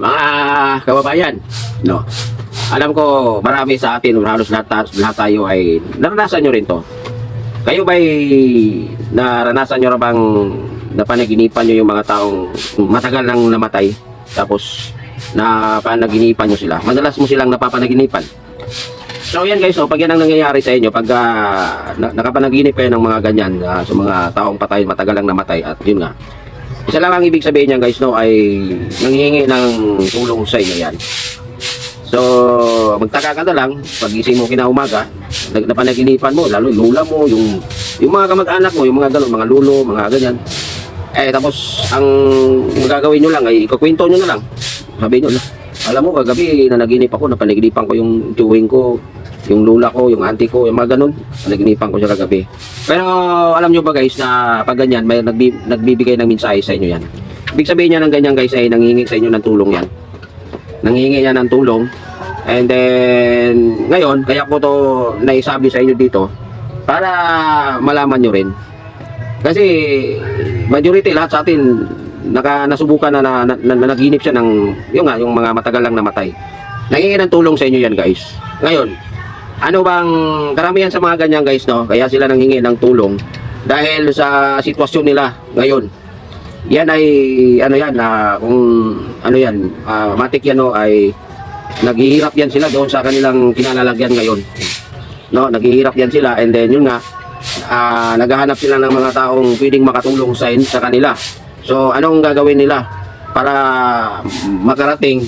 Mga kababayan, no. Alam ko marami sa atin, halos lahat tayo ay naranasan nyo rin to. Kayo ba'y naranasan nyo na bang napanaginipan nyo yung mga taong matagal nang namatay? Tapos napanaginipan nyo sila. Madalas mo silang napapanaginipan. So yan guys, so, pag yan ang nangyayari sa inyo, pag nakapanaginip kayo ng mga ganyan sa mga taong patay, matagal lang namatay, at yun nga, isa lang ang ibig sabihin niyan guys, no, ay nanghihingi ng tulong sa inyo yan. So magtaka ka na lang, pag gising mo kinaumaga, napanaginipan mo, lalo yung lula mo, yung mga kamag-anak mo, yung mga gano'n, mga lulo, mga ganyan. Tapos ang magagawin nyo lang ay ikukwento nyo na lang. Sabi nyo, alam mo, kagabi nanaginip ako, napanaginipan ko yung tiyuhin ko, yung lula ko, yung auntie ko, yung mga ganun, naginipan ko siya kagabi. Pero alam nyo ba guys na pag ganyan, may nagbibigay ng mensahe sa inyo yan. Ibig sabihin niya ng ganyan guys ay nanghihingi sa inyo ng tulong yan. Nanghihingi niya ng tulong. And then, ngayon, kaya ko to naisabi sa inyo dito para malaman nyo rin. Kasi majority lahat sa atin nasubukan na naginip siya ng yung mga matagal lang namatay. Nanghihingi ng tulong sa inyo yan guys. Ngayon, ano bang karamihan sa mga ganyan guys, no? Kaya sila nanghingi ng tulong dahil sa sitwasyon nila ngayon. Yan ay ano yan kung ano yan, matik yan, no, ay naghihirap yan sila doon sa kanilang kinalalagyan ngayon. No, naghihirap yan sila, and then yun nga, naghahanap sila ng mga taong pwedeng makatulong sa kanila. So anong gagawin nila para makarating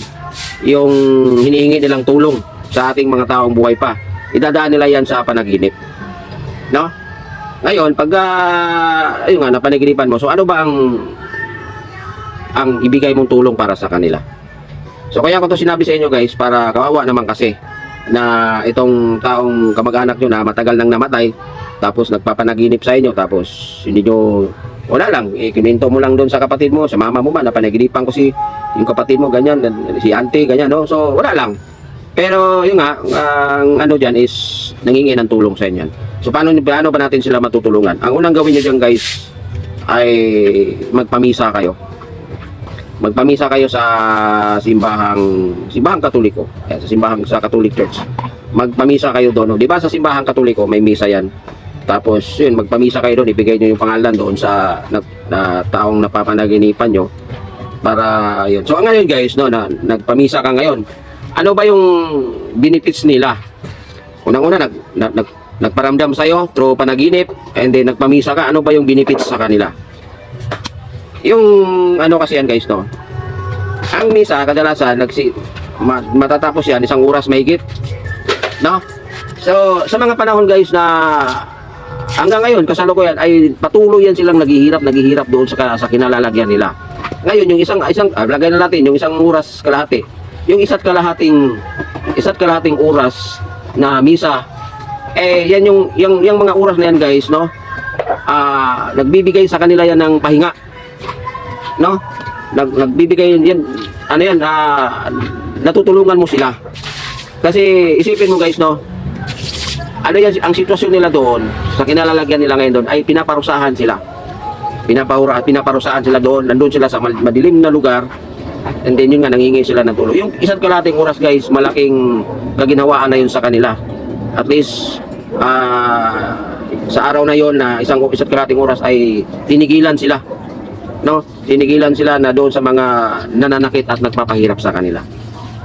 yung hinihingi nilang tulong sa ating mga taong buhay pa? Idadaan nila yan sa panaginip, no? Ngayon, pag ayun nga, napanaginipan mo, so ano ba ang ibigay mong tulong para sa kanila? So kaya ko to sinabi sa inyo guys, para kawawa naman kasi na itong taong kamag-anak nyo na matagal nang namatay, tapos nagpapanaginip sa inyo, tapos hindi nyo, wala lang, kininto mo lang doon sa kapatid mo, sa mama mo man, napanaginipan ko yung kapatid mo, ganyan, si auntie, ganyan, no? So wala lang. Pero yun nga, ang ano dyan is nanghingi ng tulong sa inyo. So paano ba natin sila matutulungan? Ang unang gawin nyo dyan guys ay magpamisa kayo. Magpamisa kayo sa simbahang Katoliko. Sa Catholic Church. Magpamisa kayo doon. Di ba sa simbahang Katoliko may misa yan? Tapos yun, magpamisa kayo doon, ibigay nyo yung pangalan doon sa taong napapanaginipan nyo. Para yun. So ngayon guys, no, nagpamisa ka ngayon. Ano ba yung benefits nila? Unang-una, nagparamdam sa'yo through panaginip, and then nagpamisa ka. Ano ba yung benefits sa kanila? Yung ano kasi yan guys, no? Ang misa, kadalasan, matatapos yan, 1 oras mahigit. No? So, sa mga panahon guys na hanggang ngayon, kasalukuyan, ay patuloy yan silang naghihirap doon sa kinalalagyan nila. Ngayon, yung lagay na natin, yung 1 oras kalahati. Yung isa't kalahating oras na misa, yan yung mga oras na yan guys, no? Nagbibigay sa kanila yan ng pahinga, no? Nagbibigay yan, ano yan, natutulungan mo sila. Kasi isipin mo guys, no? Ano yan, ang sitwasyon nila doon, sa kinalalagyan nila ngayon doon, ay pinaparusahan sila. Pinaparusahan sila doon, nandun sila sa madilim na lugar. And then yun nga, nanghingi sila ng tulong. Yung isa't kalahating oras guys, malaking kaginhawaan na yun sa kanila. At least sa araw na yun na isa't kalahating oras ay tinigilan sila, no? Tinigilan sila na doon sa mga nananakit at nagpapahirap sa kanila.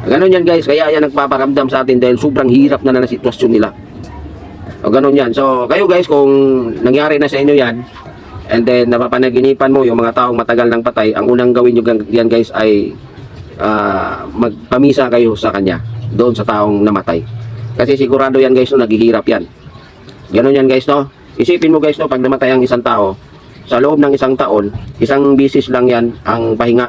Ganon yan guys, kaya yan nagpaparamdam sa atin dahil sobrang hirap na sitwasyon nila. O ganon yan. So kayo guys, kung nangyari na sa inyo yan, and then napapanaginipan mo yung mga taong matagal nang patay, ang unang gawin nyo yan guys ay magpamisa kayo sa kanya, doon sa taong namatay. Kasi sigurado yan guys, no, naghihirap yan. Ganon yan guys, no? Isipin mo guys, no, pag namatay ang isang tao, sa loob ng 1 taon, 1 bisis lang yan ang pahinga,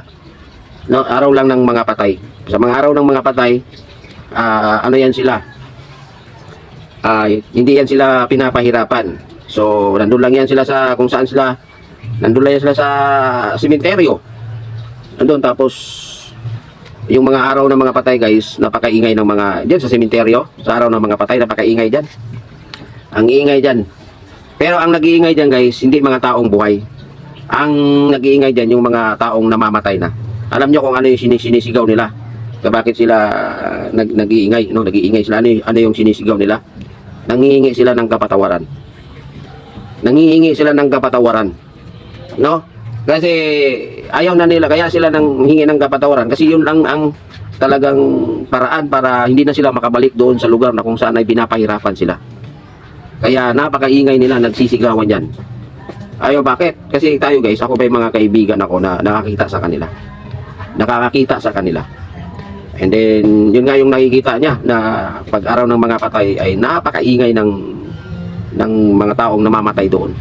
no? Araw lang ng mga patay. Sa mga araw ng mga patay, ano yan sila? Hindi yan sila pinapahirapan. So, nandun lang yan sila sa kung saan sila, nandun lang yan sila sa sementeryo. Nandun, tapos yung mga araw ng mga patay guys, napakaingay ng mga, dyan sa sementeryo, sa araw ng mga patay, napakaingay dyan. Ang ingay dyan. Pero ang nag-iingay dyan guys, hindi mga taong buhay. Ang nag-iingay dyan, yung mga taong namamatay na. Alam nyo kung ano yung sinisigaw nila. Bakit sila nag-iingay, no? Nag-iingay sila. Ano yung sinisigaw nila? Nangihingi sila ng kapatawaran. Nangihingi sila ng kapatawaran. No? Kasi ayaw na nila, kaya sila nang hingi ng kapatawaran. Kasi yun lang ang talagang paraan para hindi na sila makabalik doon sa lugar na kung saan ay pinapahirapan sila. Kaya napakaingay nila, nagsisigawan yan. Ayaw, bakit? Kasi tayo guys, ako pa yung mga kaibigan ako na nakakita sa kanila. Nakakakita sa kanila. And then, yun nga yung nakikita niya na pag araw ng mga patay ay napakaingay ng mga taong namamatay doon.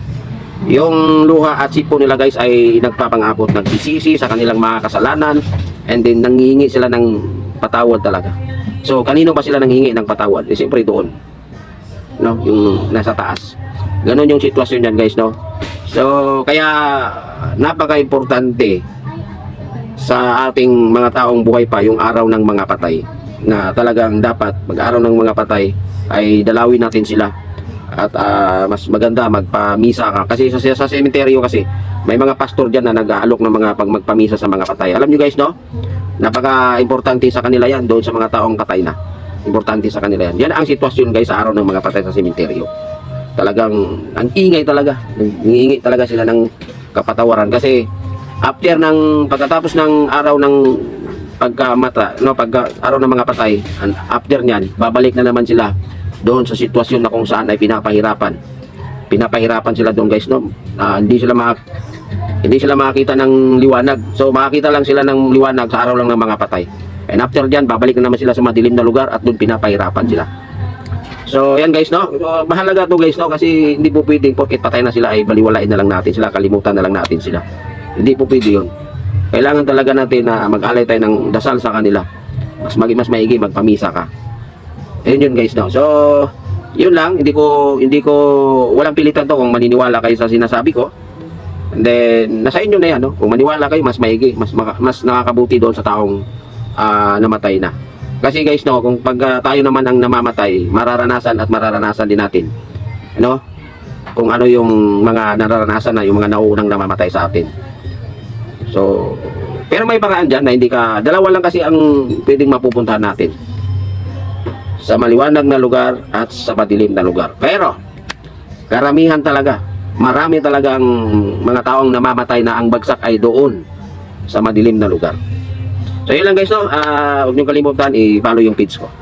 Yung luha at sipo nila guys ay nagpapangabot, nagsisisi sa kanilang mga kasalanan, and then nanghihingi sila ng patawad talaga. So, kanino ba sila nanghihingi ng patawad? Eh, siyempre doon. No? Yung nasa taas. Ganon yung sitwasyon yan guys, no? So, kaya napaka-importante sa ating mga taong buhay pa yung araw ng mga patay, na talagang dapat mag-araw ng mga patay ay dalawin natin sila at mas maganda magpamisa ka kasi sa sementeryo kasi may mga pastor dyan na nag-aalok ng mga magpamisa sa mga patay. Alam nyo guys, no? Napaka-importante sa kanila yan doon sa mga taong patay na. Importante sa kanila yan. Yan ang sitwasyon guys sa araw ng mga patay sa sementeryo. Talagang ang ingay talaga. Nangihingi talaga sila ng kapatawaran kasi after ng pagkatapos ng araw ng pagkamata, no, araw ng mga patay, after niyan, babalik na naman sila doon sa sitwasyon na kung saan ay pinapahirapan. Pinapahirapan sila doon guys, no. Hindi sila makakita ng liwanag. So makakita lang sila ng liwanag sa araw lang ng mga patay. And after diyan, babalik na naman sila sa madilim na lugar at doon pinapahirapan sila. So yan guys, no. Mahalaga to guys, no, kasi hindi po pwedeng porket patay na sila ay baliwalain na lang natin sila, kalimutan na lang natin sila. Hindi po pwede yun. Kailangan talaga natin na mag-alay tayo ng dasal sa kanila. Mas maigi, magpamisa ka. Ayun yun guys, no. So, yun lang. Hindi ko, walang pilitan to kung maniniwala kayo sa sinasabi ko. And then, nasa inyo na yan, no. Kung maniwala kayo, mas maigi, mas nakakabuti doon sa taong namatay na. Kasi guys, no, kung pag tayo naman ang namamatay, mararanasan din natin. Ano? Kung ano yung mga nararanasan na yung mga nauunang namamatay sa atin. So, pero may paraan dyan na hindi ka, dalawa lang kasi ang pwedeng mapupuntahan natin. Sa maliwanag na lugar at sa madilim na lugar. Pero, karamihan talaga, marami talagang mga taong namamatay na ang bagsak ay doon sa madilim na lugar. So, yun lang guys, no? Huwag niyong kalimutan, i-follow yung page ko.